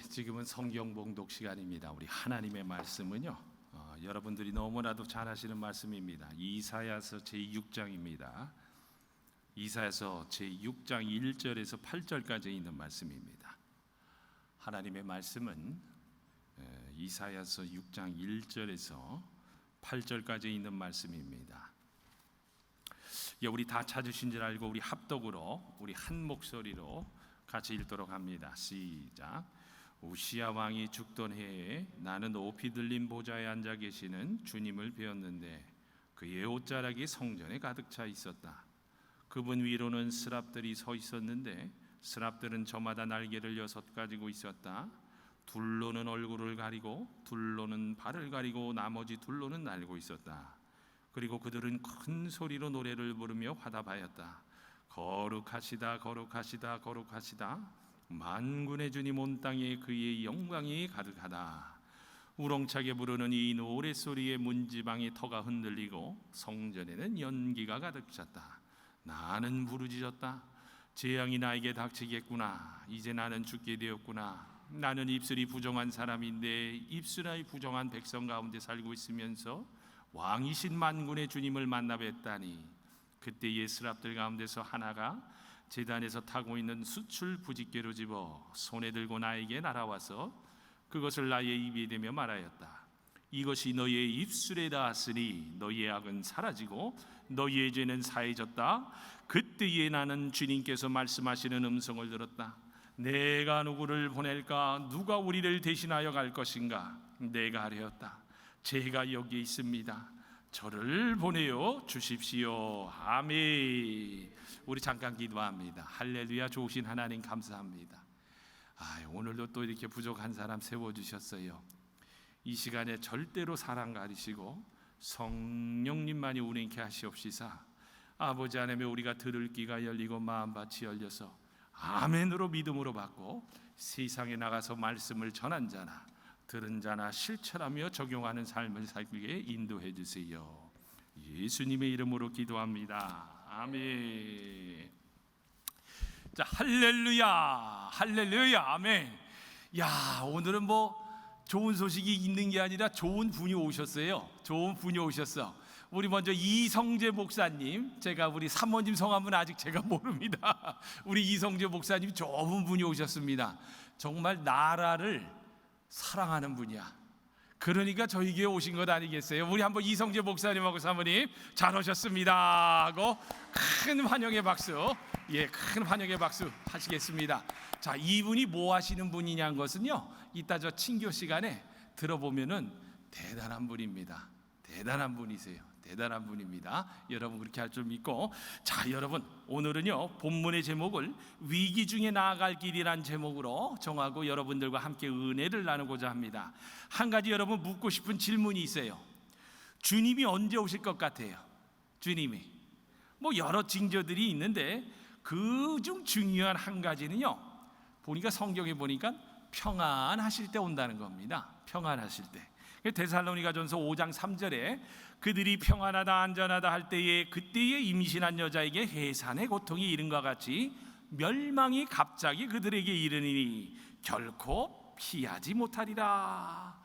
지금은 성경 봉독 시간입니다. 우리 하나님의 말씀은요, 여러분들이 너무나도 잘 아시는 말씀입니다. 이사야서 제6장입니다. 이사야서 제6장 1절에서 8절까지 있는 말씀입니다. 하나님의 말씀은 이사야서 6장 1절에서 8절까지 있는 말씀입니다. 우리 다 찾으신 줄 알고 우리 합독으로, 우리 한 목소리로 같이 읽도록 합니다. 시작. 우시야 왕이 죽던 해에 나는 높이 들린 보좌에 앉아 계시는 주님을 배웠는데 그의 옷자락이 성전에 가득 차 있었다. 그분 위로는 스랍들이 서 있었는데 스랍들은 저마다 날개를 6 가지고 있었다. 둘로는 얼굴을 가리고 둘로는 발을 가리고 나머지 둘로는 날고 있었다. 그리고 그들은 큰 소리로 노래를 부르며 화답하였다. 거룩하시다 거룩하시다 거룩하시다. 만군의 주님 온 땅에 그의 영광이 가득하다. 우렁차게 부르는 이 노랫소리에 문지방의 터가 흔들리고 성전에는 연기가 가득 찼다. 나는 부르짖었다. 재앙이 나에게 닥치겠구나. 이제 나는 죽게 되었구나. 나는 입술이 부정한 사람인데 입술이 부정한 백성 가운데 살고 있으면서 왕이신 만군의 주님을 만나 뵀다니. 그때의 스랍들 가운데서 하나가 제단에서 타고 있는 수출 부직개로 집어 손에 들고 나에게 날아와서 그것을 나의 입에 대며 말하였다. 이것이 너의 입술에 닿았으니 너의 악은 사라지고 너의 죄는 사해졌다. 그때에 나는 주님께서 말씀하시는 음성을 들었다. 내가 누구를 보낼까? 누가 우리를 대신하여 갈 것인가? 내가 하려었다. 제가 여기 있습니다. 저를 보내어 주십시오. 아멘. 우리 잠깐 기도합니다. 할렐루야. 좋으신 하나님 감사합니다. 오늘도 또 이렇게 부족한 사람 세워주셨어요. 이 시간에 절대로 사랑 가리시고 성령님만이 운행케 하시옵시사. 아버지 하나님의 우리가 들을 귀가 열리고 마음밭이 열려서 아멘으로 믿음으로 받고 세상에 나가서 말씀을 전한 자나 들은 자나 실천하며 적용하는 삶을 살기에 인도해 주세요. 예수님의 이름으로 기도합니다. 아멘. 자, 할렐루야, 할렐루야, 아멘. 오늘은 좋은 소식이 있는 게 아니라 좋은 분이 오셨어요. 좋은 분이 오셨어. 우리 먼저 이성재 목사님, 제가 우리 사모님 성함은 아직 제가 모릅니다. 우리 이성재 목사님 좋은 분이 오셨습니다. 정말 나라를 사랑하는 분이야. 그러니까 저희 교회 오신 것 아니겠어요? 우리 한번 이성재 목사님하고 사모님 잘 오셨습니다 하고 큰 환영의 박수, 큰 환영의 박수 하시겠습니다. 자, 이분이 뭐 하시는 분이냐는 것은요, 이따 저 친교 시간에 들어보면은 대단한 분입니다. 대단한 분이세요. 대단한 분입니다. 여러분 그렇게 할 줄 믿고, 자, 여러분 오늘은요 본문의 제목을 위기 중에 나아갈 길이란 제목으로 정하고 여러분들과 함께 은혜를 나누고자 합니다. 한 가지 여러분 묻고 싶은 질문이 있어요. 주님이 언제 오실 것 같아요? 주님이 여러 징조들이 있는데 그중 중요한 한 가지는요, 보니까 성경에 보니까 평안하실 때 온다는 겁니다. 평안하실 때. 데살로니가전서 5장 3절에 그들이 평안하다 안전하다 할 때에 그때에 임신한 여자에게 해산의 고통이 이른과 같이 멸망이 갑자기 그들에게 이르니 결코 피하지 못하리라.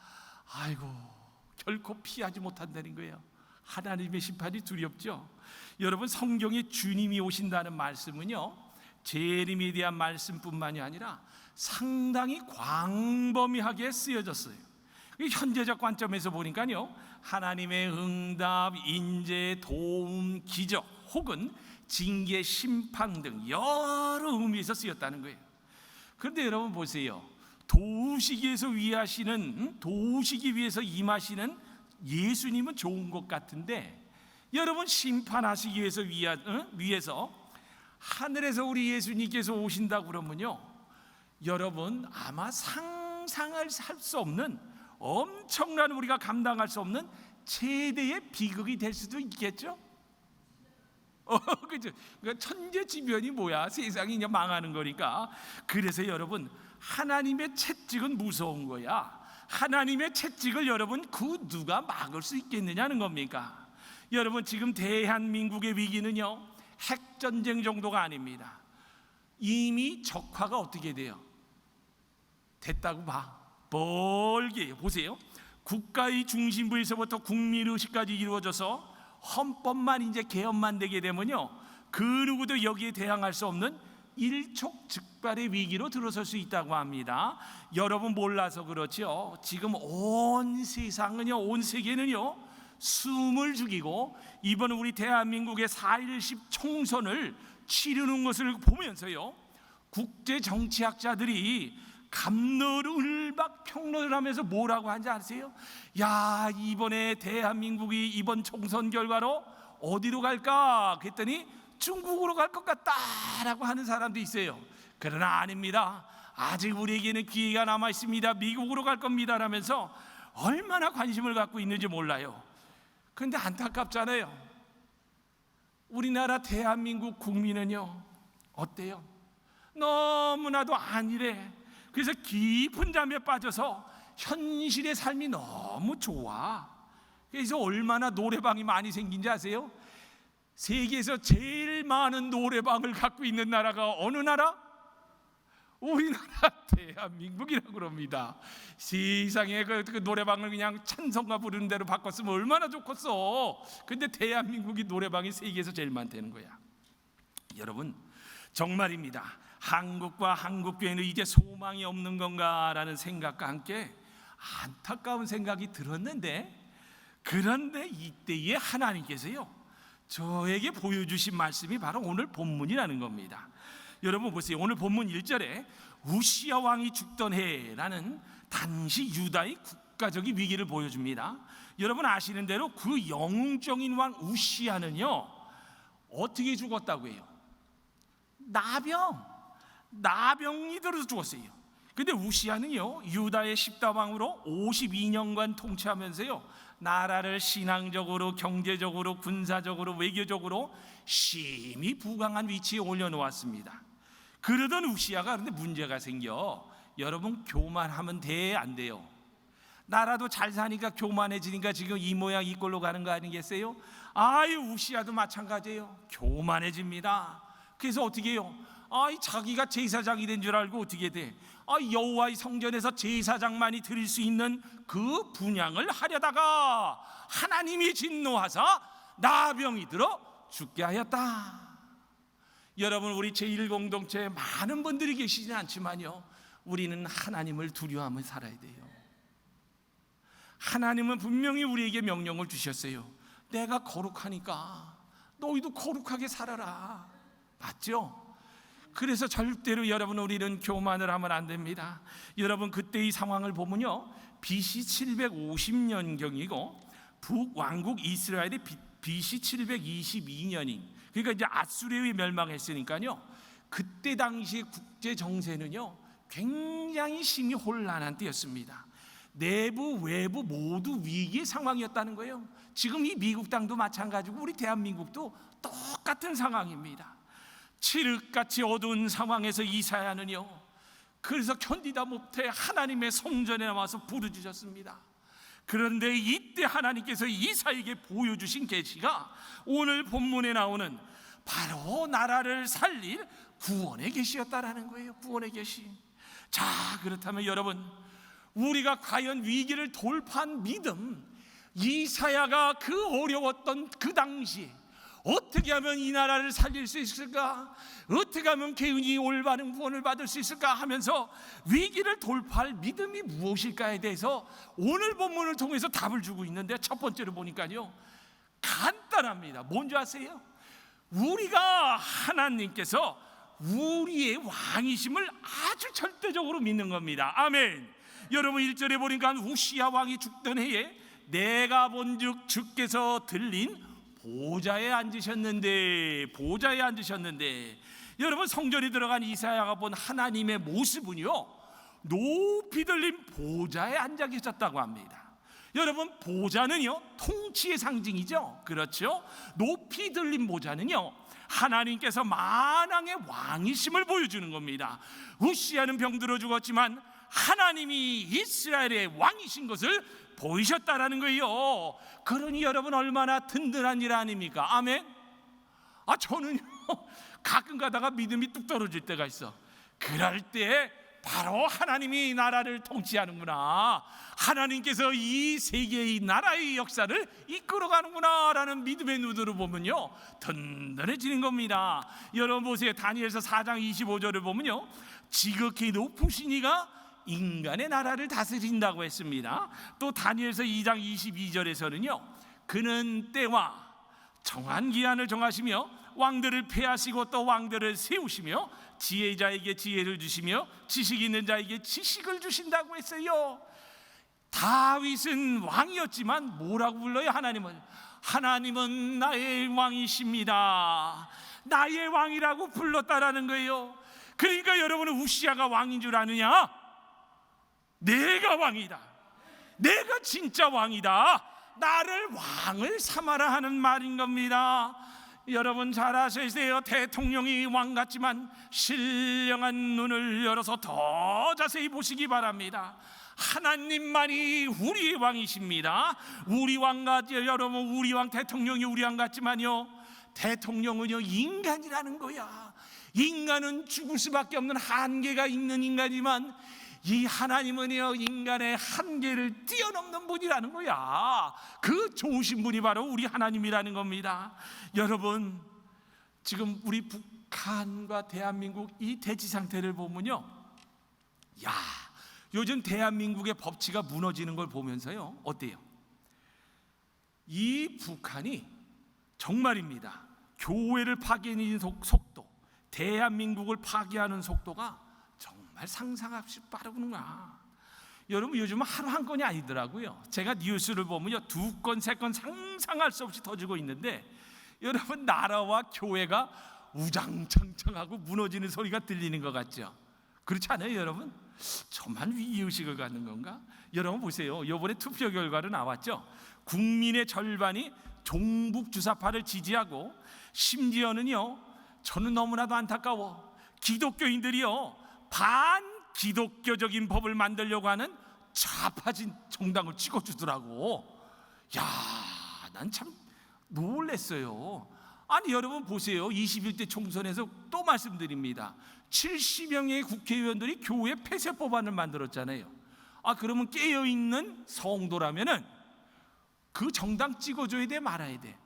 결코 피하지 못한다는 거예요. 하나님의 심판이 두렵죠. 여러분 성경에 주님이 오신다는 말씀은요, 재림에 대한 말씀뿐만이 아니라 상당히 광범위하게 쓰여졌어요. 현재적 관점에서 보니까요, 하나님의 응답, 인재, 도움, 기적 혹은 징계, 심판 등 여러 의미에서 쓰였다는 거예요. 그런데 여러분 보세요. 도우시기 위해서 임하시는 예수님은 좋은 것 같은데, 여러분 심판하시기 위해서 하늘에서 우리 예수님께서 오신다고 그러면요, 여러분 아마 상상할 수 없는 엄청난, 우리가 감당할 수 없는 최대의 비극이 될 수도 있겠죠. 그죠? 그러니까 천재지변이 뭐야? 세상이 그냥 망하는 거니까. 그래서 여러분 하나님의 채찍은 무서운 거야. 하나님의 채찍을 여러분 누가 막을 수 있겠느냐는 겁니까? 여러분 지금 대한민국의 위기는요, 핵전쟁 정도가 아닙니다. 이미 적화가 어떻게 돼요? 됐다고 봐. 벌게 보세요. 국가의 중심부에서부터 국민의식까지 이루어져서 헌법만 이제 개헌만 되게 되면요, 그 누구도 여기에 대항할 수 없는 일촉즉발의 위기로 들어설 수 있다고 합니다. 여러분 몰라서 그렇죠. 지금 온 세상은요, 온 세계는요, 숨을 죽이고 이번 우리 대한민국의 4.10 총선을 치르는 것을 보면서요, 국제 정치학자들이 감론을박 평론을 하면서 뭐라고 하는지 아세요? 야, 이번에 대한민국이 이번 총선 결과로 어디로 갈까? 그랬더니 중국으로 갈 것 같다라고 하는 사람도 있어요. 그러나 아닙니다. 아직 우리에게는 기회가 남아 있습니다. 미국으로 갈 겁니다 라면서 얼마나 관심을 갖고 있는지 몰라요. 그런데 안타깝잖아요. 우리나라 대한민국 국민은요, 어때요? 너무나도 안일해. 그래서 깊은 잠에 빠져서 현실의 삶이 너무 좋아. 그래서 얼마나 노래방이 많이 생긴지 아세요? 세계에서 제일 많은 노래방을 갖고 있는 나라가 어느 나라? 우리나라 대한민국이라고 그럽니다. 세상에 그 노래방을 그냥 찬송가 부르는 대로 바꿨으면 얼마나 좋겠어. 근데 대한민국이 노래방이 세계에서 제일 많다는 거야. 여러분, 정말입니다. 한국과 한국교회는 이제 소망이 없는 건가라는 생각과 함께 안타까운 생각이 들었는데, 그런데 이때에 하나님께서요, 저에게 보여주신 말씀이 바로 오늘 본문이라는 겁니다. 여러분 보세요. 오늘 본문 1절에 우시야 왕이 죽던 해라는 당시 유다의 국가적인 위기를 보여줍니다. 여러분 아시는 대로 그 영웅적인 왕 우시야는요, 어떻게 죽었다고 해요? 나병이 들어서 죽었어요. 근데 우시야는요, 유다의 10대 왕으로 52년간 통치하면서요, 나라를 신앙적으로, 경제적으로, 군사적으로, 외교적으로 심히 부강한 위치에 올려놓았습니다. 그러던 우시야가 그런데 문제가 생겨. 여러분, 교만하면 돼, 안 돼요? 나라도 잘 사니까 교만해지니까 지금 이 모양 이 꼴로 가는 거 아니겠어요? 아유, 우시야도 마찬가지예요. 교만해집니다. 그래서 어떻게 해요? 자기가 제사장이 된 줄 알고 어떻게 돼? 여호와의 성전에서 제사장만이 드릴 수 있는 그 분향을 하려다가 하나님이 진노하사 나병이 들어 죽게 하였다. 여러분, 우리 제1공동체에 많은 분들이 계시진 않지만요, 우리는 하나님을 두려워하며 살아야 돼요. 하나님은 분명히 우리에게 명령을 주셨어요. 내가 거룩하니까 너희도 거룩하게 살아라. 맞죠? 그래서 절대로 여러분, 우리는 교만을 하면 안 됩니다. 여러분, 그때의 상황을 보면요, BC 750년경이고 북왕국 이스라엘이 BC 722년인, 그러니까 이제 아수르에 멸망했으니까요, 그때 당시 국제 정세는요, 굉장히 심히 혼란한 때였습니다. 내부 외부 모두 위기의 상황이었다는 거예요. 지금 이 미국 땅도 마찬가지고 우리 대한민국도 똑같은 상황입니다. 칠흑같이 어두운 상황에서 이사야는요, 그래서 견디다 못해 하나님의 성전에 나와서 부르짖었습니다. 그런데 이때 하나님께서 이사야에게 보여주신 계시가 오늘 본문에 나오는 바로 나라를 살릴 구원의 계시였다라는 거예요. 구원의 계시. 자, 그렇다면 여러분, 우리가 과연 위기를 돌파한 믿음, 이사야가 그 어려웠던 그 당시 어떻게 하면 이 나라를 살릴 수 있을까? 어떻게 하면 개인이 올바른 구원을 받을 수 있을까 하면서 위기를 돌파할 믿음이 무엇일까에 대해서 오늘 본문을 통해서 답을 주고 있는데, 첫 번째로 보니까요, 간단합니다. 뭔지 아세요? 우리가 하나님께서 우리의 왕이심을 아주 절대적으로 믿는 겁니다. 아멘. 여러분, 1절에 보니까 우시야 왕이 죽던 해에 내가 본즉 주께서 들린 보좌에 앉으셨는데, 여러분, 성전에 들어간 이사야가 본 하나님의 모습은요, 높이 들린 보좌에 앉아 계셨다고 합니다. 여러분, 보좌는요, 통치의 상징이죠. 그렇죠? 높이 들린 보좌는요, 하나님께서 만왕의 왕이심을 보여주는 겁니다. 우시야는 병들어 죽었지만 하나님이 이스라엘의 왕이신 것을 보이셨다라는 거예요. 그러니 여러분, 얼마나 든든한 일 아닙니까? 아멘. 저는요, 가끔 가다가 믿음이 뚝 떨어질 때가 있어. 그럴 때 바로 하나님이 나라를 통치하는구나, 하나님께서 이 세계의 나라의 역사를 이끌어가는구나 라는 믿음의 눈으로 보면요, 든든해지는 겁니다. 여러분 보세요. 다니엘서 4장 25절을 보면요, 지극히 높으신 이가 인간의 나라를 다스린다고 했습니다. 또 다니엘서 2장 22절에서는요, 그는 때와 정한 기한을 정하시며 왕들을 폐하시고 또 왕들을 세우시며 지혜자에게 지혜를 주시며 지식 있는 자에게 지식을 주신다고 했어요. 다윗은 왕이었지만 뭐라고 불러요? 하나님은 나의 왕이십니다. 나의 왕이라고 불렀다라는 거예요. 그러니까 여러분은 우시아가 왕인 줄 아느냐? 내가 왕이다, 내가 진짜 왕이다, 나를 왕을 삼아라 하는 말인 겁니다. 여러분 잘 아셔야, 대통령이 왕 같지만 신령한 눈을 열어서 더 자세히 보시기 바랍니다. 하나님만이 우리의 왕이십니다. 우리 왕과 여러분, 우리 왕 대통령이 우리 왕 같지만요, 대통령은요 인간이라는 거야. 인간은 죽을 수밖에 없는 한계가 있는 인간이지만 이 하나님은요 인간의 한계를 뛰어넘는 분이라는 거야. 그 좋으신 분이 바로 우리 하나님이라는 겁니다. 여러분, 지금 우리 북한과 대한민국 이 대치 상태를 보면요, 야, 요즘 대한민국의 법치가 무너지는 걸 보면서요, 어때요? 이 북한이 정말입니다, 교회를 파괴하는 속도, 대한민국을 파괴하는 속도가 정말 상상할 수 빠르구나. 여러분, 요즘은 하루 한 건이 아니더라고요. 제가 뉴스를 보면요, 2건, 3건 상상할 수 없이 터지고 있는데, 여러분, 나라와 교회가 우장창창하고 무너지는 소리가 들리는 것 같죠? 그렇지 않아요, 여러분? 저만 위의식을 갖는 건가? 여러분 보세요. 이번에 투표 결과로 나왔죠. 국민의 절반이 종북 주사파를 지지하고, 심지어는요, 저는 너무나도 안타까워, 기독교인들이요 반기독교적인 법을 만들려고 하는 좌파진 정당을 찍어주더라고. 야, 난 참 놀랐어요. 아니 여러분 보세요. 21대 총선에서 또 말씀드립니다, 70명의 국회의원들이 교회 폐쇄 법안을 만들었잖아요. 그러면 깨어있는 성도라면은 그 정당 찍어줘야 돼, 말아야 돼?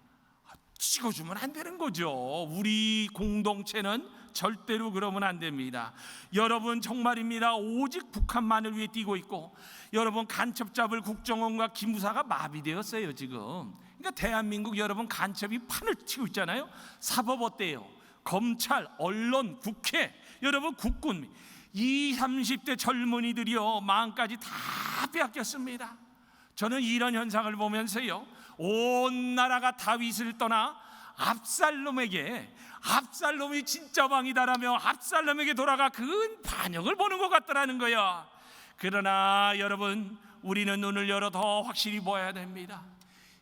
찍어주면 안 되는 거죠. 우리 공동체는 절대로 그러면 안 됩니다. 여러분 정말입니다, 오직 북한만을 위해 뛰고 있고, 여러분 간첩 잡을 국정원과 기무사가 마비되었어요 지금. 그러니까 대한민국 여러분 간첩이 판을 치고 있잖아요. 사법 어때요? 검찰, 언론, 국회, 여러분 국군, 20, 30대 젊은이들이요 마음까지 다 빼앗겼습니다. 저는 이런 현상을 보면서요, 온 나라가 다윗을 떠나 압살롬이 진짜 왕이다라며 압살롬에게 돌아가 그 반영을 보는 것 같더라는 거야. 그러나 여러분, 우리는 눈을 열어 더 확실히 보아야 됩니다.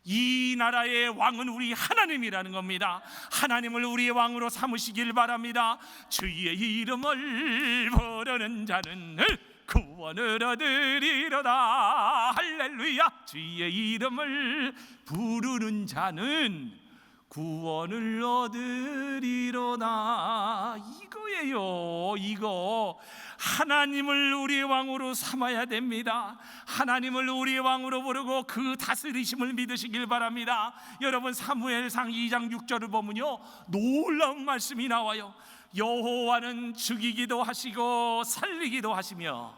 이 나라의 왕은 우리 하나님이라는 겁니다. 하나님을 우리의 왕으로 삼으시길 바랍니다. 주의 이름을 부르는 자는 구원을 얻으리로다. 할렐루야. 주의 이름을 부르는 자는 구원을 얻으리로다. 이거예요. 이거 하나님을 우리의 왕으로 삼아야 됩니다. 하나님을 우리의 왕으로 부르고 그 다스리심을 믿으시길 바랍니다. 여러분 사무엘상 2장 6절을 보면요, 놀라운 말씀이 나와요. 여호와는 죽이기도 하시고 살리기도 하시며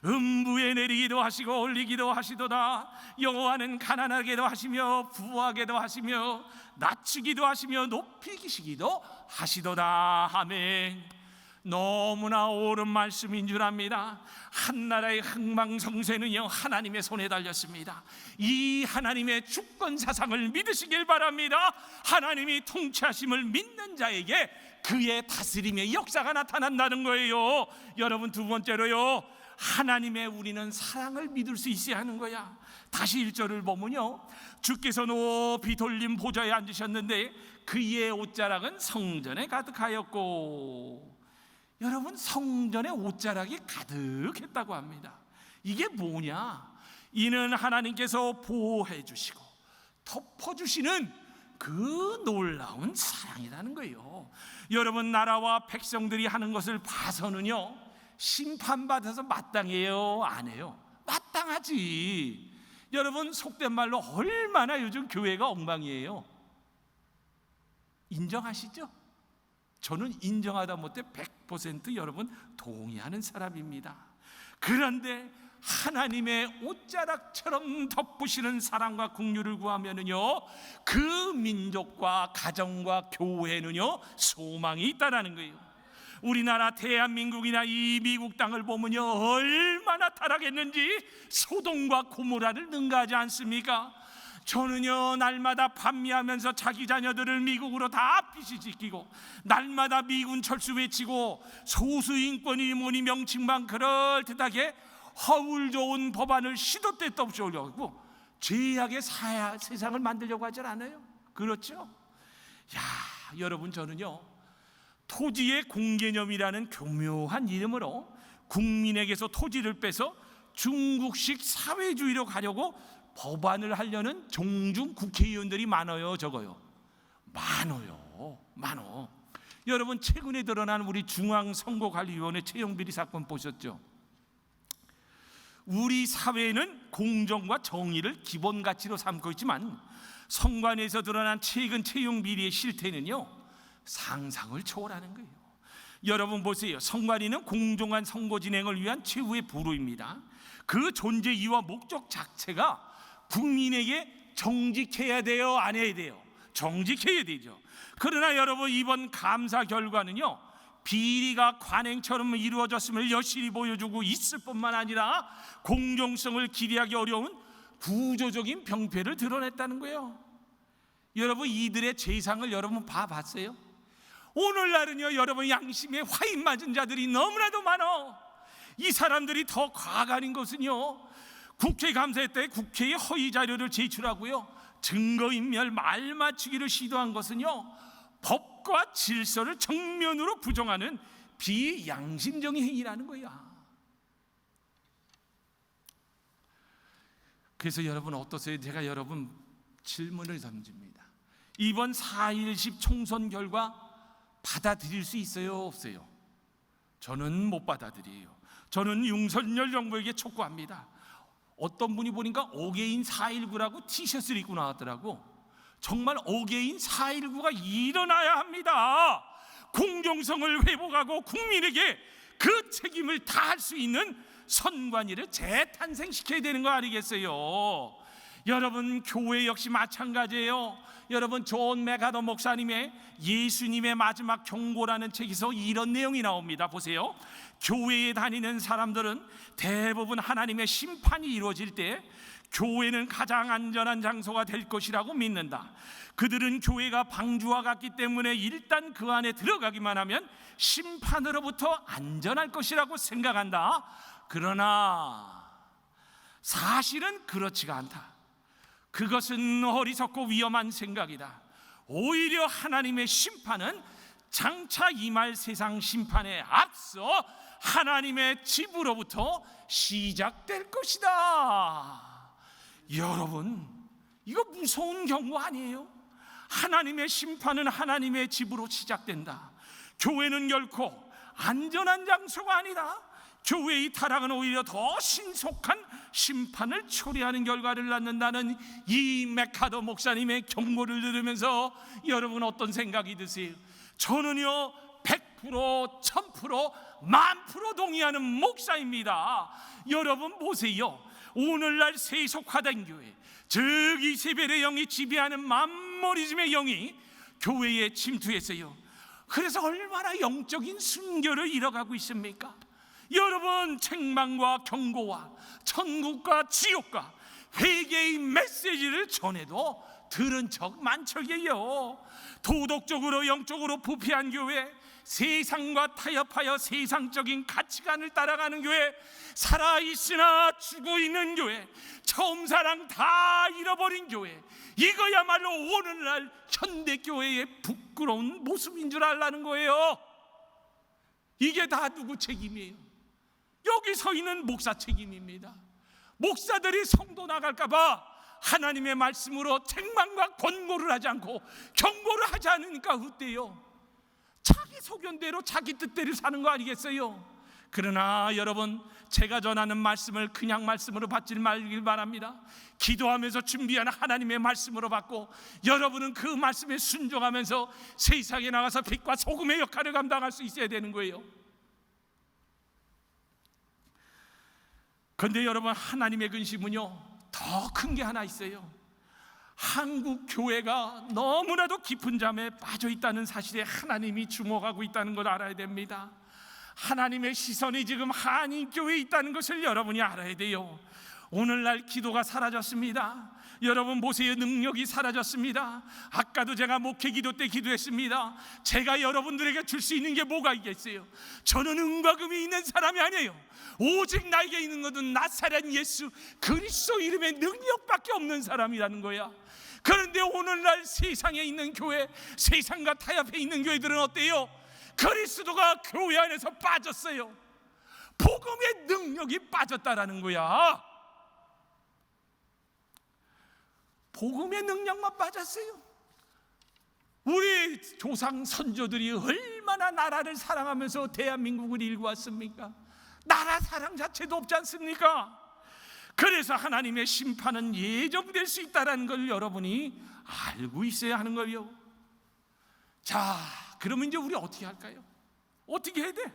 음부에 내리기도 하시고 올리기도 하시도다. 여호와는 가난하게도 하시며 부하게도 하시며 낮추기도 하시며 높이시기도 하시도다. 아멘. 너무나 옳은 말씀인 줄 압니다. 한나라의 흥망성쇠는요 하나님의 손에 달렸습니다. 이 하나님의 주권 사상을 믿으시길 바랍니다. 하나님이 통치하심을 믿는 자에게 그의 다스림의 역사가 나타난다는 거예요. 여러분 두 번째로요, 하나님의 우리는 사랑을 믿을 수 있어야 하는 거야. 다시 1절을 보면요, 주께서 높이 돌린 보좌에 앉으셨는데 그의 옷자락은 성전에 가득하였고. 여러분 성전에 옷자락이 가득했다고 합니다. 이게 뭐냐? 이는 하나님께서 보호해 주시고 덮어주시는 그 놀라운 사랑이라는 거예요. 여러분 나라와 백성들이 하는 것을 봐서는요 심판받아서 마땅해요? 안 해요? 마땅하지. 여러분, 속된 말로 얼마나 요즘 교회가 엉망이에요. 인정하시죠? 저는 인정하다 못해 100% 여러분 동의하는 사람입니다. 그런데 하나님의 옷자락처럼 덮으시는 사랑과 긍휼을 구하면은요, 그 민족과 가정과 교회는요 소망이 있다라는 거예요. 우리나라 대한민국이나 이 미국 땅을 보면요 얼마나 타락했는지 소돔과 고모라를 능가하지 않습니까? 저는요 날마다 반미하면서 자기 자녀들을 미국으로 다 피시시키고 날마다 미군 철수 외치고 소수인권이 뭐니 명칭만 그럴듯하게 허울 좋은 법안을 시도 때도 없이 올려고 죄악의 세상을 만들려고 하지 않아요? 그렇죠? 야, 여러분, 저는요 토지의 공개념이라는 교묘한 이름으로 국민에게서 토지를 빼서 중국식 사회주의로 가려고 법안을 하려는 종중 국회의원들이 많아요. 적어요? 많어. 여러분, 최근에 드러난 우리 중앙선거관리위원회 채용비리 사건 보셨죠? 우리 사회는 공정과 정의를 기본 가치로 삼고 있지만 선관위에서 드러난 최근 채용비리의 실태는요 상상을 초월하는 거예요. 여러분 보세요. 선관위는 공정한 선거 진행을 위한 최후의 부로입니다. 그 존재 이유와 목적 자체가 국민에게 정직해야 돼요? 안 해야 돼요? 정직해야 되죠. 그러나 여러분, 이번 감사 결과는요 비리가 관행처럼 이루어졌음을 여실히 보여주고 있을 뿐만 아니라 공정성을 기대하기 어려운 구조적인 병폐를 드러냈다는 거예요. 여러분, 이들의 죄상을 여러분 봐봤어요? 오늘날은요 여러분, 양심에 화인 맞은 자들이 너무나도 많아. 이 사람들이 더 과간인 것은요, 국회감사 때 국회에 허위 자료를 제출하고요 증거인멸 말 맞추기를 시도한 것은요 법과 질서를 정면으로 부정하는 비양심적인 행위라는 거야. 그래서 여러분 어떠세요? 제가 여러분 질문을 던집니다. 이번 4.10 총선 결과 받아들일 수 있어요? 없어요? 저는 못 받아들여요. 저는 윤석열 정부에게 촉구합니다. 어떤 분이 보니까 어게인 4.19라고 티셔츠를 입고 나왔더라고. 정말 어게인 4.19가 일어나야 합니다. 공정성을 회복하고 국민에게 그 책임을 다할 수 있는 선관위를 재탄생시켜야 되는 거 아니겠어요? 여러분, 교회 역시 마찬가지예요. 여러분, 존 맥가더 목사님의 예수님의 마지막 경고라는 책에서 이런 내용이 나옵니다. 보세요. 교회에 다니는 사람들은 대부분 하나님의 심판이 이루어질 때 교회는 가장 안전한 장소가 될 것이라고 믿는다. 그들은 교회가 방주와 같기 때문에 일단 그 안에 들어가기만 하면 심판으로부터 안전할 것이라고 생각한다. 그러나 사실은 그렇지가 않다. 그것은 어리석고 위험한 생각이다. 오히려 하나님의 심판은 장차 임할 세상 심판에 앞서 하나님의 집으로부터 시작될 것이다. 여러분, 이거 무서운 경고 아니에요? 하나님의 심판은 하나님의 집으로 시작된다. 교회는 결코 안전한 장소가 아니다. 교회의 타락은 오히려 더 신속한 심판을 초래하는 결과를 낳는다는 이 맥가더 목사님의 경고를 들으면서 여러분 어떤 생각이 드세요? 저는요 100%, 1000%, 10,000% 동의하는 목사입니다. 여러분 보세요. 오늘날 세속화된 교회, 즉 이세벨의 영이 지배하는 만모리즘의 영이 교회에 침투했어요. 그래서 얼마나 영적인 순결을 잃어가고 있습니까? 여러분, 책망과 경고와 천국과 지옥과 회개의 메시지를 전해도 들은 척 만척이에요. 도덕적으로 영적으로 부패한 교회, 세상과 타협하여 세상적인 가치관을 따라가는 교회, 살아있으나 죽어있는 교회, 처음 사랑 다 잃어버린 교회, 이거야말로 오늘날 현대교회의 부끄러운 모습인 줄 알라는 거예요. 이게 다 누구 책임이에요? 여기 서 있는 목사 책임입니다. 목사들이 성도 나갈까봐 하나님의 말씀으로 책망과 권고를 하지 않고 경고를 하지 않으니까 어때요? 자기 소견대로 자기 뜻대로 사는 거 아니겠어요? 그러나 여러분, 제가 전하는 말씀을 그냥 말씀으로 받지 말길 바랍니다. 기도하면서 준비하는 하나님의 말씀으로 받고, 여러분은 그 말씀에 순종하면서 세상에 나가서 빛과 소금의 역할을 감당할 수 있어야 되는 거예요. 그런데 여러분, 하나님의 근심은요, 더 큰 게 하나 있어요. 한국 교회가 너무나도 깊은 잠에 빠져 있다는 사실에 하나님이 주목하고 있다는 걸 알아야 됩니다. 하나님의 시선이 지금 한인교회에 있다는 것을 여러분이 알아야 돼요. 오늘날 기도가 사라졌습니다. 여러분 보세요, 능력이 사라졌습니다. 아까도 제가 목회 기도 때 기도했습니다. 제가 여러분들에게 줄 수 있는 게 뭐가 있겠어요? 저는 은과 금이 있는 사람이 아니에요. 오직 나에게 있는 것은 나사렛 예수 그리스도 이름의 능력밖에 없는 사람이라는 거야. 그런데 오늘날 세상에 있는 교회, 세상과 타협해 있는 교회들은 어때요? 그리스도가 교회 안에서 빠졌어요. 복음의 능력이 빠졌다라는 거야. 복음의 능력만 빠졌어요. 우리 조상 선조들이 얼마나 나라를 사랑하면서 대한민국을 일구 왔습니까? 나라 사랑 자체도 없지 않습니까? 그래서 하나님의 심판은 예정될 수 있다는 걸 여러분이 알고 있어야 하는 거예요. 자, 그러면 이제 우리 어떻게 할까요? 어떻게 해야 돼?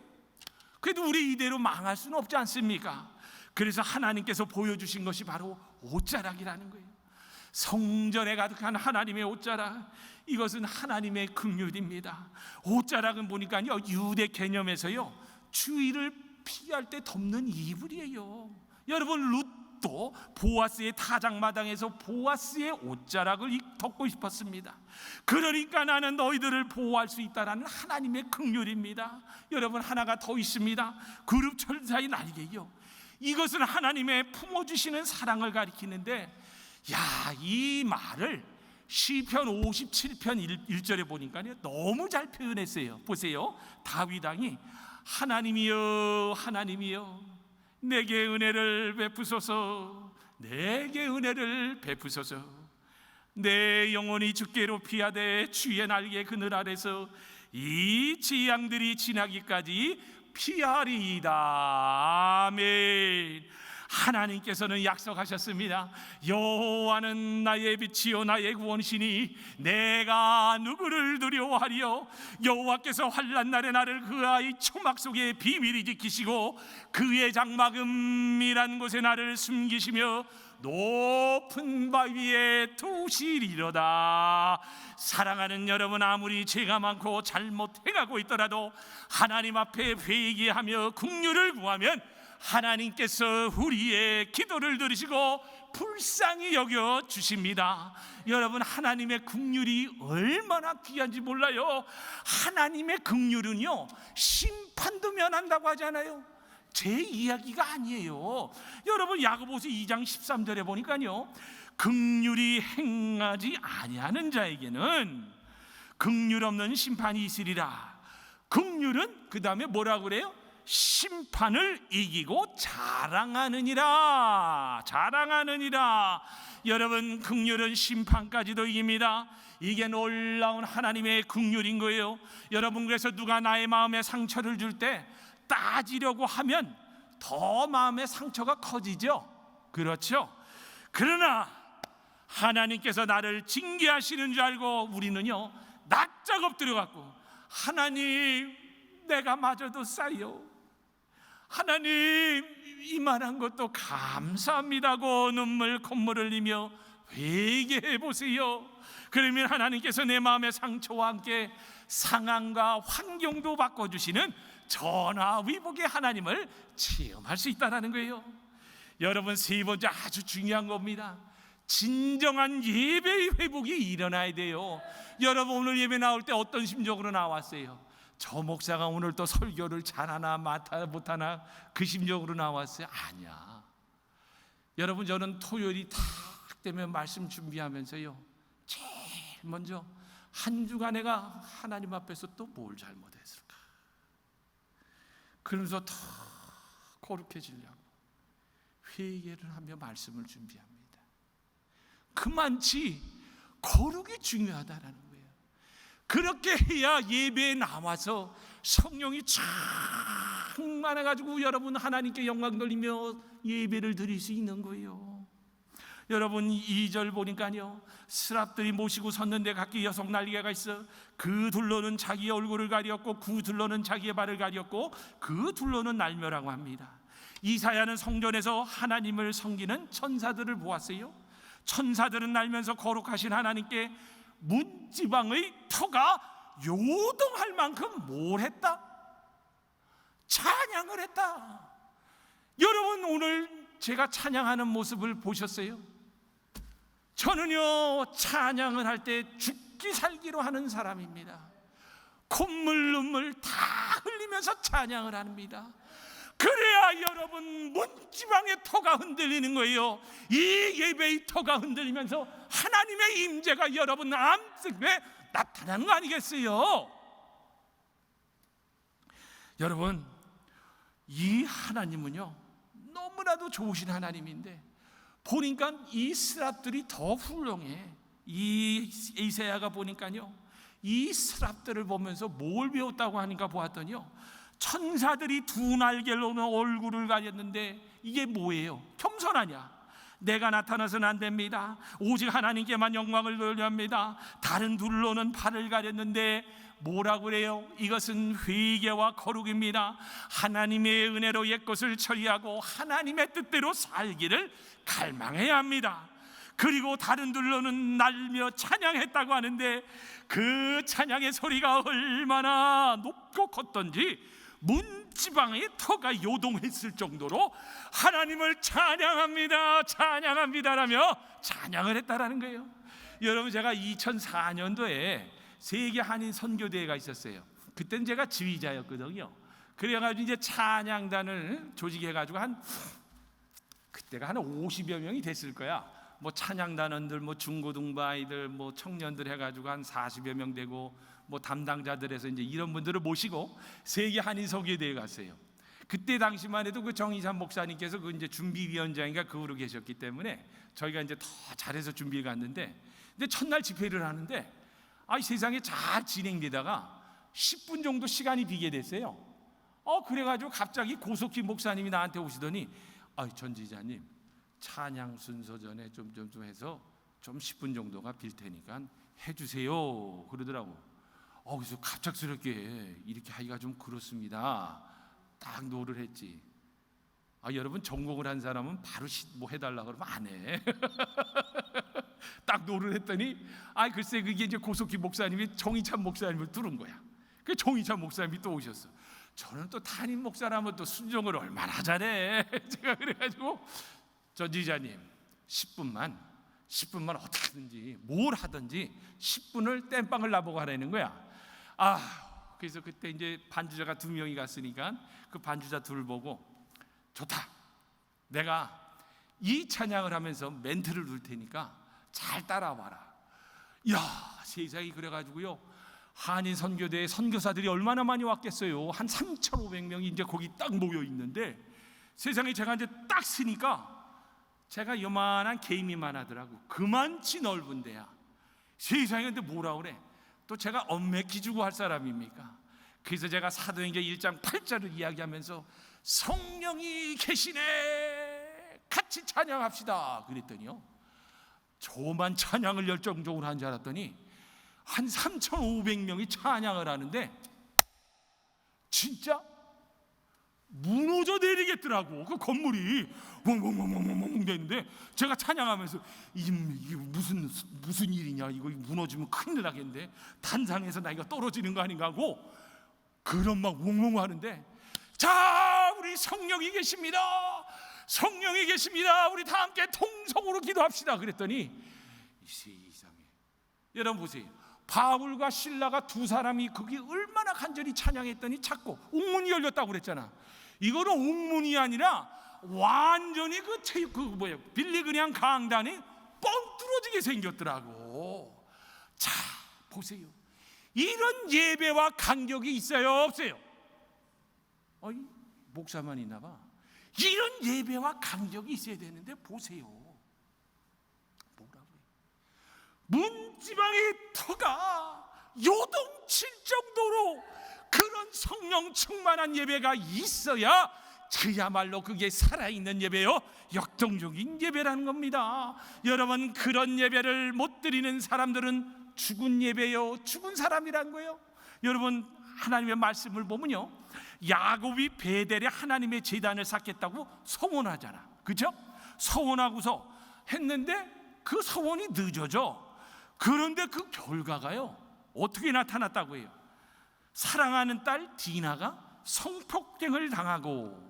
그래도 우리 이대로 망할 수는 없지 않습니까? 그래서 하나님께서 보여주신 것이 바로 옷자락이라는 거예요. 성전에 가득한 하나님의 옷자락, 이것은 하나님의 긍휼입니다. 옷자락은 보니까요, 유대 개념에서요, 주위를 피할 때 덮는 이불이에요. 여러분, 룻도 보아스의 타작마당에서 보아스의 옷자락을 덮고 싶었습니다. 그러니까 나는 너희들을 보호할 수 있다라는 하나님의 긍휼입니다. 여러분, 하나가 더 있습니다. 그룹 천사의 날개요. 이것은 하나님의 품어주시는 사랑을 가리키는데, 이 말을 시편 57편 1절에 보니까요, 너무 잘 표현했어요. 보세요. 다윗 왕이 하나님이여 하나님이여 내게 은혜를 베푸소서, 내게 은혜를 베푸소서. 내 영혼이 주께로 피하되 주의 날개 그늘 아래서 이 재앙들이 지나기까지 피하리이다. 아멘. 하나님께서는 약속하셨습니다. 여호와는 나의 빛이요 나의 구원이시니 내가 누구를 두려워하리요. 여호와께서 환난 날에 나를 그의 초막 속에 비밀히 지키시고 그의 장막음이란 곳에 나를 숨기시며 높은 바위 위에 두시리로다. 사랑하는 여러분, 아무리 죄가 많고 잘못해가고 있더라도 하나님 앞에 회개하며 긍휼을 구하면 하나님께서 우리의 기도를 들으시고 불쌍히 여겨 주십니다. 여러분, 하나님의 긍휼이 얼마나 귀한지 몰라요. 하나님의 긍휼은요, 심판도 면한다고 하잖아요. 제 이야기가 아니에요. 여러분, 야고보서 2장 13절에 보니까요, 긍휼이 행하지 아니하는 자에게는 긍휼 없는 심판이 있으리라. 긍휼은 그 다음에 뭐라고 그래요? 심판을 이기고 자랑하느니라. 자랑하느니라. 여러분, 긍휼은 심판까지도 이깁니다. 이게 놀라운 하나님의 긍휼인 거예요. 여러분, 그래서 누가 나의 마음에 상처를 줄 때 따지려고 하면 더 마음의 상처가 커지죠. 그렇죠? 그러나 하나님께서 나를 징계하시는 줄 알고 우리는요, 납작 엎드려갖고 하나님, 내가 마저도 싸요. 하나님, 이만한 것도 감사합니다고 콧물을 흘리며 회개해 보세요. 그러면 하나님께서 내 마음의 상처와 함께 상황과 환경도 바꿔주시는 전화위복의 하나님을 체험할 수 있다는 거예요. 여러분, 세 번째 아주 중요한 겁니다. 진정한 예배의 회복이 일어나야 돼요. 여러분, 오늘 예배 나올 때 어떤 심정으로 나왔어요? 저 목사가 오늘 또 설교를 잘하나 못하나 그 심정으로 나왔어요? 아니야. 여러분, 저는 토요일이 탁 되면 말씀 준비하면서요, 제일 먼저 한 주간 내가 하나님 앞에서 또 뭘 잘못했을까, 그러면서 더 거룩해지려고 회개를 하며 말씀을 준비합니다. 그만치 거룩이 중요하다라는 거예요. 그렇게 해야 예배에 나와서 성령이 쫙 충만해가지고 여러분 하나님께 영광 돌리며 예배를 드릴 수 있는 거예요. 여러분 2절 보니까요, 스랍들이 모시고 섰는데 각기 여섯 날개가 있어 그 둘로는 자기의 얼굴을 가렸고 그 둘로는 자기의 발을 가렸고 그 둘로는 날며라고 합니다. 이사야는 성전에서 하나님을 섬기는 천사들을 보았어요. 천사들은 날면서 거룩하신 하나님께 문지방의 터가 요동할 만큼 뭘 했다? 찬양을 했다. 여러분 오늘 제가 찬양하는 모습을 보셨어요? 저는요 찬양을 할 때 죽기 살기로 하는 사람입니다. 콧물 눈물 다 흘리면서 찬양을 합니다. 그래야 여러분 문지방의 터가 흔들리는 거예요. 이 예배의 터가 흔들리면서 하나님의 임재가 여러분 안식에 나타나는 거 아니겠어요? 여러분 이 하나님은요 너무나도 좋으신 하나님인데 보니까 이 스랍들이 더 훌륭해. 이 이사야가 보니까요 이 스랍들을 보면서 뭘 배웠다고 하니까 보았더니요, 천사들이 두 날개로는 얼굴을 가렸는데 이게 뭐예요? 겸손하냐? 내가 나타나서는 안 됩니다. 오직 하나님께만 영광을 돌려야 합니다. 다른 둘로는 발을 가렸는데 뭐라고 그래요? 이것은 회개와 거룩입니다. 하나님의 은혜로 옛것을 처리하고 하나님의 뜻대로 살기를 갈망해야 합니다. 그리고 다른 둘로는 날며 찬양했다고 하는데 그 찬양의 소리가 얼마나 높고 컸던지 문지방의 터가 요동했을 정도로 하나님을 찬양합니다, 찬양합니다라며 찬양을 했다라는 거예요. 여러분 제가 2004년도에 세계 한인 선교대회가 있었어요. 그때는 제가 지휘자였거든요. 그래가지고 이제 찬양단을 조직해가지고 그때가 한 50여 명이 됐을 거야. 뭐 찬양단원들, 뭐 중고등부 아이들, 뭐 청년들 해가지고 한 40여 명 되고, 뭐 담당자들에서 이제 이런 분들을 모시고 세계 한인 선교대회 갔어요. 그때 당시만 해도 그 정의삼 목사님께서 그 이제 준비위원장인가 그으로 계셨기 때문에 저희가 이제 더 잘해서 준비해 갔는데, 근데 첫날 집회를 하는데 세상에 잘 진행되다가 10분 정도 시간이 비게 됐어요. 그래가지고 갑자기 고석희 목사님이 나한테 오시더니 전 지자님 찬양 순서 전에 좀 해서 좀 10분 정도가 빌 테니까 해주세요 그러더라고. 그래서 갑작스럽게 이렇게 하기가 좀 그렇습니다. 딱 노를 했지. 여러분 전공을 한 사람은 바로 뭐 해달라 그러면 안 해. 딱 노를 했더니 글쎄 그게 이제 고석희 목사님이 정의찬 목사님을 뚫은 거야. 그 정의찬 목사님이 또 오셨어. 저는 또 담임 목사라면 또 순종을 얼마나 잘해. 제가 그래가지고 전 지자님 10분만 어떻게든지 뭘 하든지 10분을 땜빵을 나보고 하라는 거야. 그래서 그때 이제 반주자가 2명이 갔으니까 그 반주자 둘 보고 좋다. 내가 이 찬양을 하면서 멘트를 넣을 테니까 잘 따라와라. 세상이 그래가지고요. 한인 선교대에 선교사들이 얼마나 많이 왔겠어요. 한 3,500명이 이제 거기 딱 모여 있는데 세상에 제가 이제 딱 쓰니까 제가 요만한 개임이만 하더라고. 그만치 넓은 데야. 세상에 근데 뭐라 그래? 또 제가 엄맥히 주고 할 사람입니까? 그래서 제가 사도행전 1장 8절을 이야기하면서 성령이 계시네, 같이 찬양합시다 그랬더니요, 저만 찬양을 열정적으로 한 줄 알았더니 한 3,500명이 찬양을 하는데 진짜 무너져 내리겠더라고. 그 건물이 멍멍멍멍멍 되는데 제가 찬양하면서 이게 무슨 일이냐, 이거 무너지면 큰일 나겠는데 단상에서 나 이거 떨어지는 거 아닌가 하고 그런 막 웅웅 하는데, 자 우리 성령이 계십니다, 성령이 계십니다, 우리 다 함께 통성으로 기도합시다 그랬더니 이 세상에 여러분 보세요. 바울과 신라가 두 사람이 거기 얼마나 간절히 찬양했더니 자꾸 옥문이 열렸다고 그랬잖아. 이거는 옥문이 아니라 완전히 빌리 그냥 강단이 뻥 뚫어지게 생겼더라고. 자 보세요. 이런 예배와 간격이 있어요, 없어요? 목사만 있나 봐. 이런 예배와 간격이 있어야 되는데 보세요. 문지방의 터가 요동칠 정도로 그런 성령 충만한 예배가 있어야 그야말로 그게 살아있는 예배요, 역동적인 예배라는 겁니다. 여러분, 그런 예배를 못 드리는 사람들은 죽은 예배요, 죽은 사람이란 거예요. 여러분, 하나님의 말씀을 보면요, 야곱이 베델에 하나님의 제단을 쌓겠다고 서원하잖아, 그렇죠? 서원하고서 했는데 그 서원이 늦어져. 그런데 그 결과가요, 어떻게 나타났다고 해요? 사랑하는 딸 디나가 성폭행을 당하고,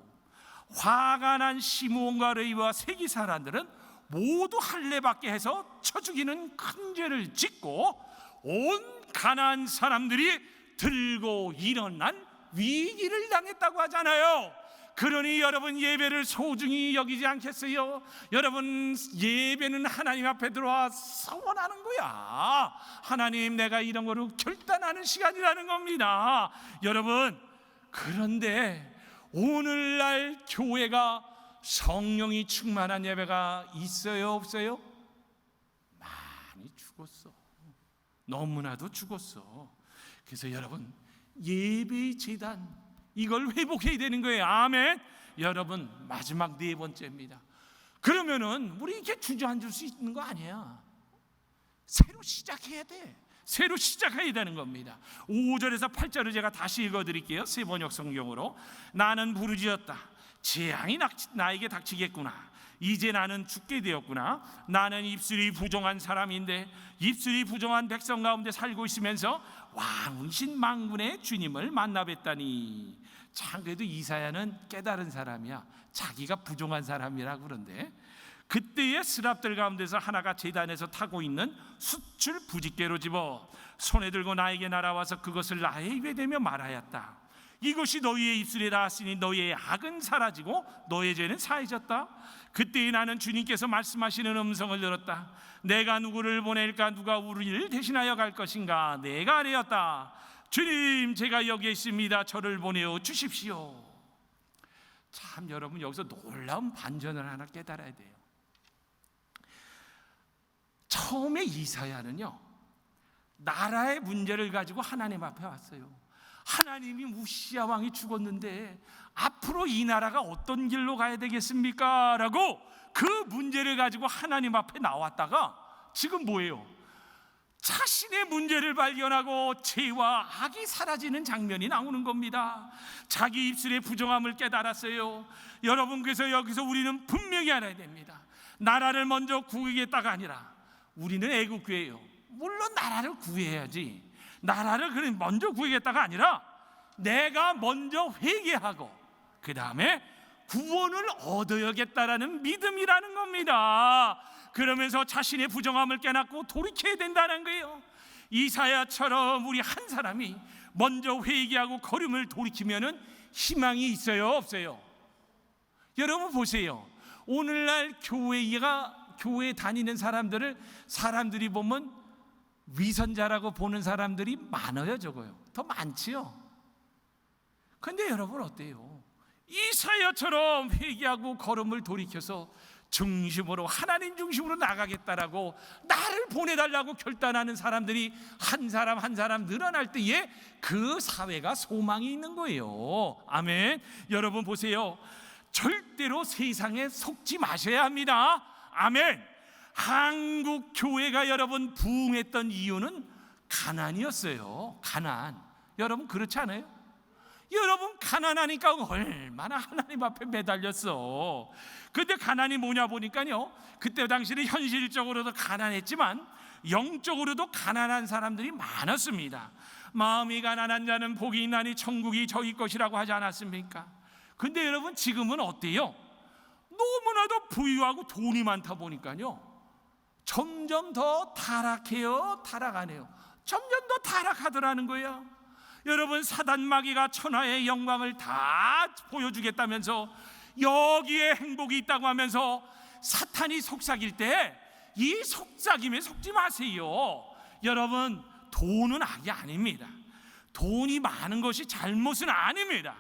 화가 난 시므온과 레위와 세기 사람들은 모두 할례받게 해서 쳐 죽이는 큰 죄를 짓고, 온 가나안 사람들이 들고 일어난 위기를 당했다고 하잖아요. 그러니 여러분, 예배를 소중히 여기지 않겠어요? 여러분, 예배는 하나님 앞에 들어와 서원하는 거야. 하나님, 내가 이런 거로 결단하는 시간이라는 겁니다. 여러분, 그런데 오늘날 교회가 성령이 충만한 예배가 있어요, 없어요? 많이 죽었어. 너무나도 죽었어. 그래서 여러분, 예배의 제단, 이걸 회복해야 되는 거예요. 아멘. 여러분, 마지막 네 번째입니다. 그러면은 우리 이렇게 주저앉을 수 있는 거 아니야. 새로 시작해야 돼. 새로 시작해야 되는 겁니다. 5절에서 8절을 제가 다시 읽어드릴게요. 세번역 성경으로. 나는 부르짖었다. 재앙이 나에게 닥치겠구나. 이제 나는 죽게 되었구나. 나는 입술이 부정한 사람인데, 입술이 부정한 백성 가운데 살고 있으면서 왕이신 만군의 주님을 만나 뵀다니. 참, 그래도 이사야는 깨달은 사람이야. 자기가 부정한 사람이라고. 그런데 그때의 스랍들 가운데서 하나가 제단에서 타고 있는 숯을 부짓개로 집어 손에 들고 나에게 날아와서 그것을 나의 입에 대며 말하였다. 이것이 너희의 입술에 닿았으니 너희의 악은 사라지고 너희의 죄는 사해졌다. 그때 나는 주님께서 말씀하시는 음성을 들었다. 내가 누구를 보낼까? 누가 우리를 대신하여 갈 것인가? 내가 아뢰었다. 주님, 제가 여기에 있습니다. 저를 보내어 주십시오. 참, 여러분, 여기서 놀라운 반전을 하나 깨달아야 돼요. 처음에 이사야는요, 나라의 문제를 가지고 하나님 앞에 왔어요. 하나님이 우시야 왕이 죽었는데 앞으로 이 나라가 어떤 길로 가야 되겠습니까? 라고 그 문제를 가지고 하나님 앞에 나왔다가 지금 뭐예요? 자신의 문제를 발견하고 죄와 악이 사라지는 장면이 나오는 겁니다. 자기 입술의 부정함을 깨달았어요. 여러분, 그래서 여기서 우리는 분명히 알아야 됩니다. 나라를 먼저 구하겠다가 아니라 우리는 애국교회예요. 물론 나라를 구해야지. 나라를 먼저 구하겠다가 아니라 내가 먼저 회개하고 그 다음에 구원을 얻어야겠다라는 믿음이라는 겁니다. 그러면서 자신의 부정함을 깨닫고 돌이켜야 된다는 거예요. 이사야처럼 우리 한 사람이 먼저 회개하고 걸음을 돌이키면은 희망이 있어요, 없어요? 여러분 보세요. 오늘날 교회 다니는 사람들이 보면 위선자라고 보는 사람들이 많아요, 적어요? 더 많지요. 근데 여러분 어때요? 이사야처럼 회개하고 걸음을 돌이켜서 중심으로, 하나님 중심으로 나가겠다라고, 나를 보내달라고 결단하는 사람들이 한 사람 한 사람 늘어날 때에 그 사회가 소망이 있는 거예요. 아멘. 여러분 보세요. 절대로 세상에 속지 마셔야 합니다. 아멘. 한국 교회가 여러분 부흥했던 이유는 가난이었어요. 가난. 여러분 그렇지 않아요? 여러분 가난하니까 얼마나 하나님 앞에 매달렸어. 근데 가난이 뭐냐 보니까요, 그때 당시는 현실적으로도 가난했지만 영적으로도 가난한 사람들이 많았습니다. 마음이 가난한 자는 복이 있나니 천국이 저희 것이라고 하지 않았습니까? 근데 여러분 지금은 어때요? 너무나도 부유하고 돈이 많다 보니까요, 점점 더 타락해요. 타락하네요. 점점 더 타락하더라는 거예요. 여러분, 사단 마귀가 천하의 영광을 다 보여주겠다면서 여기에 행복이 있다고 하면서 사탄이 속삭일 때 이 속삭임에 속지 마세요. 여러분, 돈은 악이 아닙니다. 돈이 많은 것이 잘못은 아닙니다.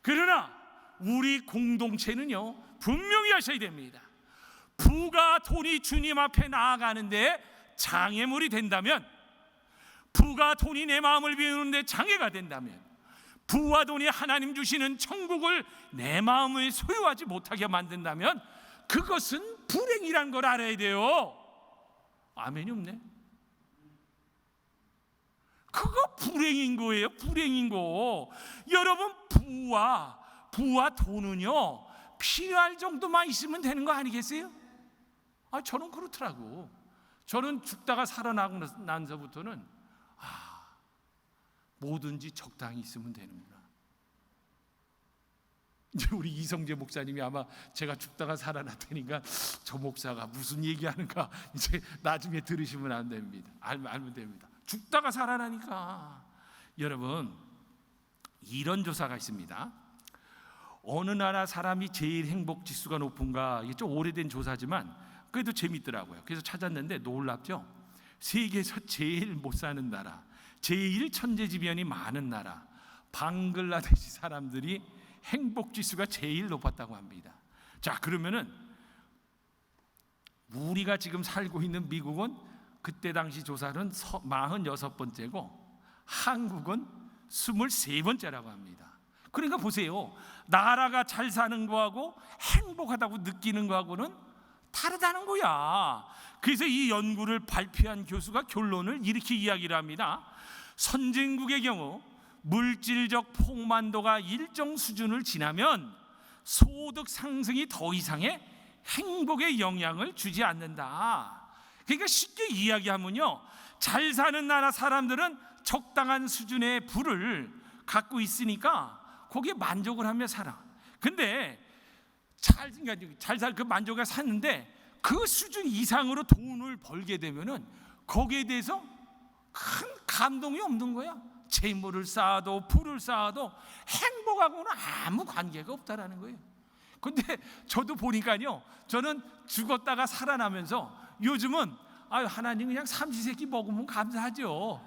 그러나 우리 공동체는요, 분명히 하셔야 됩니다. 부가 돈이 주님 앞에 나아가는데 장애물이 된다면, 부가 돈이 내 마음을 비우는데 장애가 된다면, 부와 돈이 하나님 주시는 천국을 내 마음에 소유하지 못하게 만든다면 그것은 불행이란 걸 알아야 돼요. 아멘이 없네. 그거 불행인 거예요. 불행인 거. 여러분, 부와 돈은요, 필요할 정도만 있으면 되는 거 아니겠어요? 저는 그렇더라고. 저는 죽다가 살아나고 난서부터는 뭐든지 적당히 있으면 되는구나. 이제 우리 이성재 목사님이 아마 제가 죽다가 살아났다니까 저 목사가 무슨 얘기하는가 이제 나중에 들으시면 안 됩니다. 알면 됩니다. 죽다가 살아나니까. 여러분, 이런 조사가 있습니다. 어느 나라 사람이 제일 행복 지수가 높은가? 이게 좀 오래된 조사지만 그래도 재밌더라고요. 그래서 찾았는데 놀랍죠? 세계에서 제일 못 사는 나라, 제일 천재지변이 많은 나라, 방글라데시 사람들이 행복 지수가 제일 높았다고 합니다. 자, 그러면은 우리가 지금 살고 있는 미국은 그때 당시 조사는 46번째고 한국은 23번째라고 합니다. 그러니까 보세요. 나라가 잘 사는 거하고 행복하다고 느끼는 거하고는 다르다는 거야. 그래서 이 연구를 발표한 교수가 결론을 이렇게 이야기를 합니다. 선진국의 경우 물질적 폭만도가 일정 수준을 지나면 소득 상승이 더 이상의 행복에 영향을 주지 않는다. 그러니까 쉽게 이야기하면요, 잘 사는 나라 사람들은 적당한 수준의 부를 갖고 있으니까 거기에 만족을 하며 살아. 근데 잘 살 그 만족에 사는데 그 수준 이상으로 돈을 벌게 되면은 거기에 대해서 큰 감동이 없는 거야. 재물을 쌓아도 부를 쌓아도 행복하고는 아무 관계가 없다라는 거예요. 근데 저도 보니까요, 저는 죽었다가 살아나면서 요즘은 하나님 그냥 삼시세끼 먹으면 감사하죠.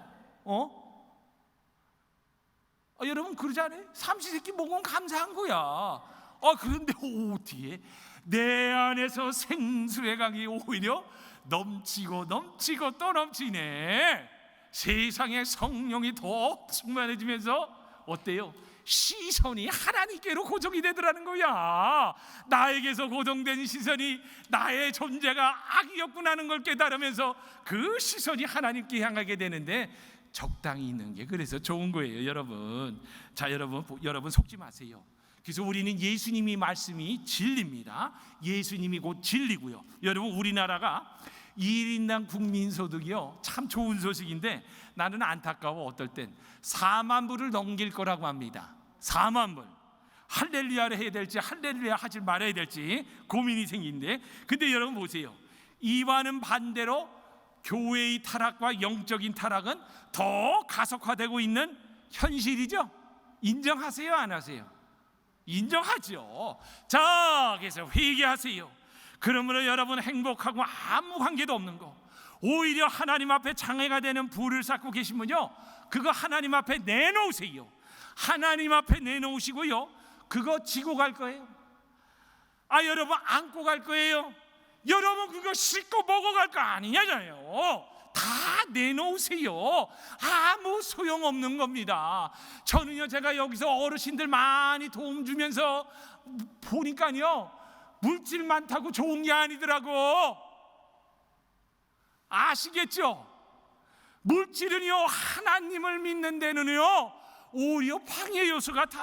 여러분 그러지 않아요? 삼시세끼 먹으면 감사한 거야. 그런데 어디에 내 안에서 생수의 강이 오히려 넘치고 또 넘치네. 세상에 성령이 더 충만해지면서 어때요? 시선이 하나님께로 고정이 되더라는 거야. 나에게서 고정된 시선이 나의 존재가 악이었구나 하는 걸 깨달으면서 그 시선이 하나님께 향하게 되는데 적당히 있는 게 그래서 좋은 거예요, 여러분. 자, 여러분 속지 마세요. 그래서 우리는 예수님이 말씀이 진리입니다. 예수님이 곧 진리고요. 여러분, 우리나라가 1인당 국민소득이요, 참 좋은 소식인데 나는 안타까워. 어떨 땐 4만 불을 넘길 거라고 합니다. 4만 불. 할렐루야를 해야 될지 할렐루야 하지 말아야 될지 고민이 생긴데, 근데 여러분 보세요. 이와는 반대로 교회의 타락과 영적인 타락은 더 가속화되고 있는 현실이죠. 인정하세요, 안 하세요? 인정하죠. 자, 그래서 회개하세요. 그러므로 여러분 행복하고 아무 관계도 없는 거, 오히려 하나님 앞에 장애가 되는 부를 쌓고 계시면요, 그거 하나님 앞에 내놓으세요. 하나님 앞에 내놓으시고요, 그거 지고 갈 거예요. 여러분 안고 갈 거예요. 여러분 그거 씻고 먹어갈 거 아니냐잖아요. 다 내놓으세요. 아무 소용없는 겁니다. 저는요, 제가 여기서 어르신들 많이 도움 주면서 보니까요, 물질 많다고 좋은 게 아니더라고. 아시겠죠? 물질은요, 하나님을 믿는 데는요 오히려 방해 요소가 더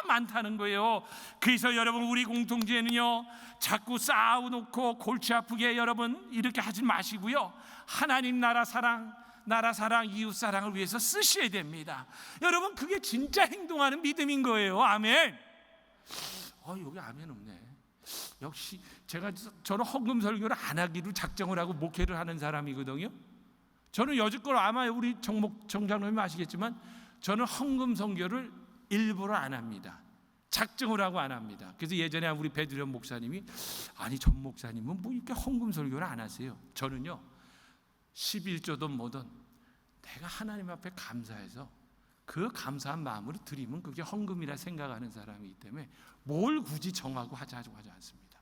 많다는 거예요. 그래서 여러분, 우리 공동체는요, 자꾸 싸워놓고 골치 아프게 여러분 이렇게 하지 마시고요, 하나님 나라 사랑, 이웃 사랑을 위해서 쓰셔야 됩니다. 여러분, 그게 진짜 행동하는 믿음인 거예요. 아멘. 여기 아멘 없네. 역시 저는 헌금 설교를 안 하기로 작정을 하고 목회를 하는 사람이거든요. 저는 여지껏 아마 우리 정장로님 아시겠지만 저는 헌금 선교를 일부러 안 합니다. 작정을 하고 안 합니다. 그래서 예전에 우리 배두련 목사님이, 아니 전 목사님은 뭐 이렇게 헌금 설교를 안 하세요? 저는요, 11조든 뭐든 내가 하나님 앞에 감사해서 그 감사한 마음으로 드리면 그게 헌금이라 생각하는 사람이기 때문에 뭘 굳이 정하고 하지 않습니다.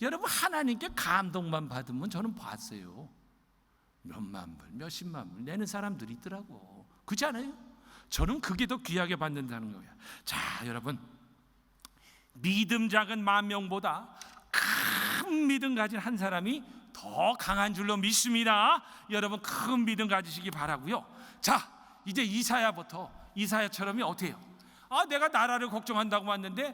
여러분, 하나님께 감동만 받으면 저는 봤어요. 몇만 불, 몇십만 불 내는 사람들이 있더라고. 그렇지 않아요? 저는 그게 더 귀하게 받는다는 거예요. 자, 여러분, 믿음 작은 10,000명보다 큰 믿음 가진 한 사람이 더 강한 줄로 믿습니다. 여러분, 큰 믿음 가지시기 바라고요. 자, 이제 이사야처럼이 어떻게 해요? 내가 나라를 걱정한다고 왔는데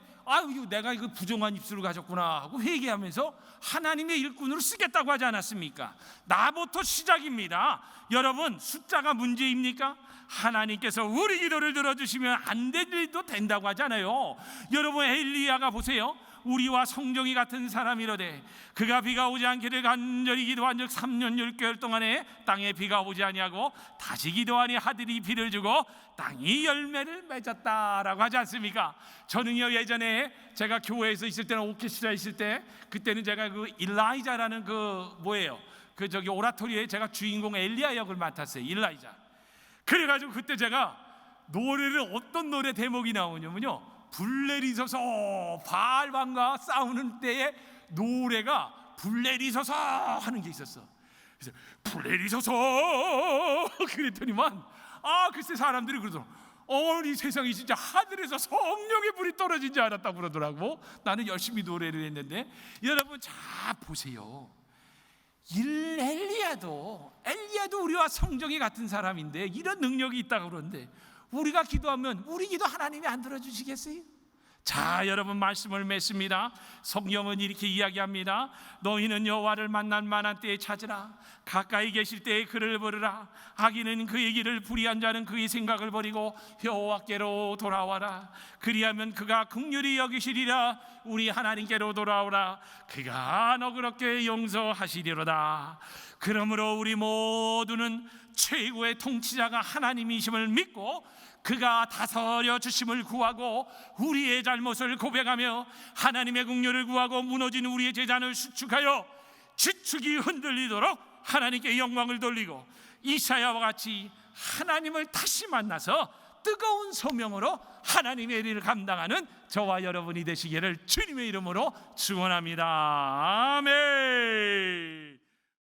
내가 이거 부정한 입술을 가졌구나 하고 회개하면서 하나님의 일꾼으로 쓰겠다고 하지 않았습니까? 나부터 시작입니다. 여러분, 숫자가 문제입니까? 하나님께서 우리 기도를 들어주시면 안 될 일도 된다고 하잖아요. 여러분, 엘리야가 보세요. 우리와 성정이 같은 사람이로되 그가 비가 오지 않기를 간절히 기도한 즉 3년 6개월 동안에 땅에 비가 오지 아니하고 다시 기도하니 하늘이 비를 주고 땅이 열매를 맺었다라고 하지 않습니까? 저는요, 예전에 제가 교회에서 있을 때는 오케스트라 있을 때, 그때는 제가 그 일라이자라는 오라토리에 제가 주인공 엘리야 역을 맡았어요. 일라이자. 그래가지고 그때 제가 노래를, 어떤 노래 대목이 나오냐면요, 불 내리소서, 바알왕과 싸우는 때의 노래가 불 내리소서 하는 게 있었어. 그래서 불 내리소서 그랬더니만 글쎄 사람들이 그러더라고. 이 세상이 진짜 하늘에서 성령의 불이 떨어진 줄 알았다고 그러더라고. 나는 열심히 노래를 했는데, 여러분, 자 보세요. 엘리야도 우리와 성정이 같은 사람인데 이런 능력이 있다고 그러는데, 우리가 기도하면 우리 기도 하나님이 안 들어주시겠어요? 자, 여러분, 말씀을 맺습니다. 성경은 이렇게 이야기합니다. 너희는 여호와를 만난 만한 때에 찾으라. 가까이 계실 때에 그를 부르라. 악인은 그의 길을 불의한 자는 그의 생각을 버리고 여호와께로 돌아와라. 그리하면 그가 긍휼히 여기시리라. 우리 하나님께로 돌아오라. 그가 너그럽게 용서하시리로다. 그러므로 우리 모두는 최고의 통치자가 하나님이심을 믿고 그가 다스려 주심을 구하고 우리의 잘못을 고백하며 하나님의 긍휼을 구하고 무너진 우리의 재산을 수축하여 지축이 흔들리도록 하나님께 영광을 돌리고 이사야와 같이 하나님을 다시 만나서 뜨거운 소명으로 하나님의 일을 감당하는 저와 여러분이 되시기를 주님의 이름으로 축원합니다. 아멘.